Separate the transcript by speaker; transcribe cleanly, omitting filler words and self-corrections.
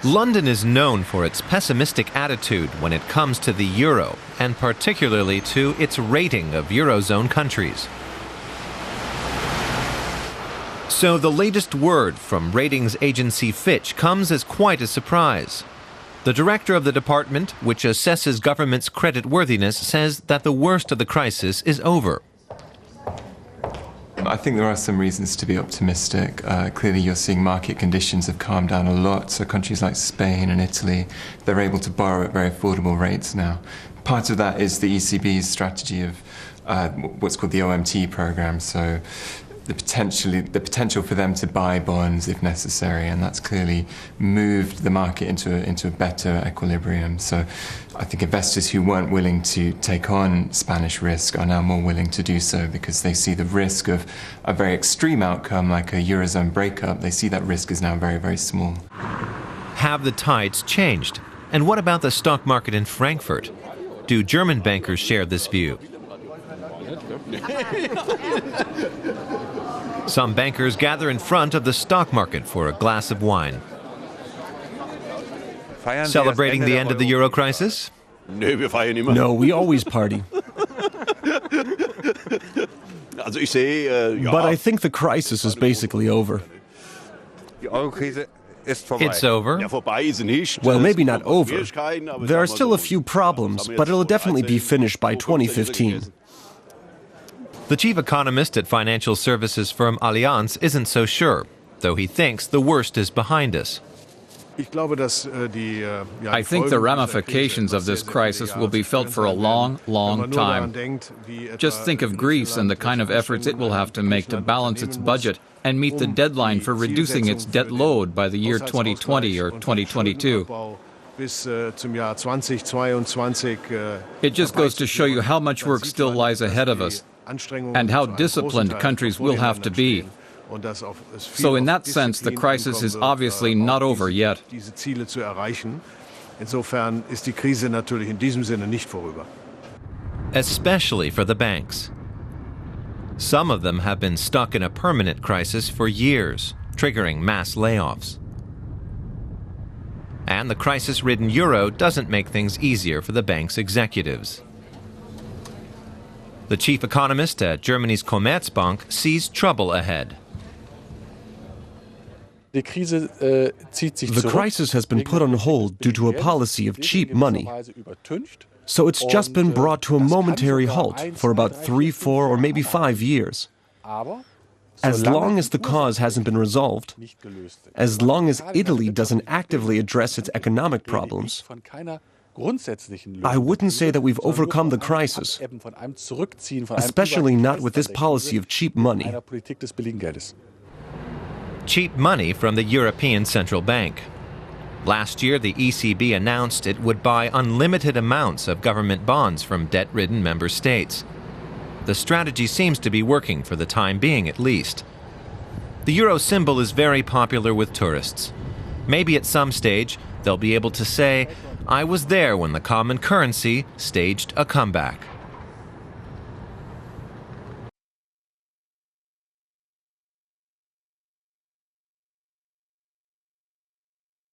Speaker 1: London is known for its pessimistic attitude when it comes to the euro, and particularly to its rating of eurozone countries. So the latest word from ratings agency Fitch comes as quite a surprise. The director of the department, which assesses governments' creditworthiness, says that the worst of the crisis is over.
Speaker 2: I think there are some reasons to be optimistic. Clearly you're seeing market conditions have calmed down a lot, so countries like Spain and Italy, they're able to borrow at very affordable rates now. Part of that is the ECB's strategy of what's called the OMT program, so the potential for them to buy bonds if necessary, and that's clearly moved the market into a better equilibrium. So I think investors who weren't willing to take on Spanish risk are now more willing to do so because they see the risk of a very extreme outcome like a eurozone breakup. They see that risk is now very, very small.
Speaker 1: Have the tides changed? And what about the stock market in Frankfurt? Do German bankers share this view? Some bankers gather in front of the stock market for a glass of wine. Celebrating the end of the euro crisis?
Speaker 3: No, we always party. But I think the crisis is basically over.
Speaker 1: It's over?
Speaker 3: Well, maybe not over. There are still a few problems, but it'll definitely be finished by 2015.
Speaker 1: The chief economist at financial services firm Allianz isn't so sure, though he thinks the worst is behind us.
Speaker 4: I think the ramifications of this crisis will be felt for a long, long time. Just think of Greece and the kind of efforts it will have to make to balance its budget and meet the deadline for reducing its debt load by the year 2020 or 2022. It just goes to show you how much work still lies ahead of us and how disciplined countries will have to be. So in that sense, the crisis is obviously not over yet.
Speaker 1: Especially for the banks. Some of them have been stuck in a permanent crisis for years, triggering mass layoffs. And the crisis-ridden euro doesn't make things easier for the bank's executives. The chief economist at Germany's Commerzbank sees trouble ahead.
Speaker 3: The crisis has been put on hold due to a policy of cheap money. So it's just been brought to a momentary halt for about 3, 4, or maybe 5 years. As long as the cause hasn't been resolved, as long as Italy doesn't actively address its economic problems, I wouldn't say that we've overcome the crisis, especially not with this policy of cheap money.
Speaker 1: Cheap money from the European Central Bank. Last year, the ECB announced it would buy unlimited amounts of government bonds from debt-ridden member states. The strategy seems to be working for the time being, at least. The euro symbol is very popular with tourists. Maybe at some stage, they'll be able to say, "I was there when the common currency staged a comeback."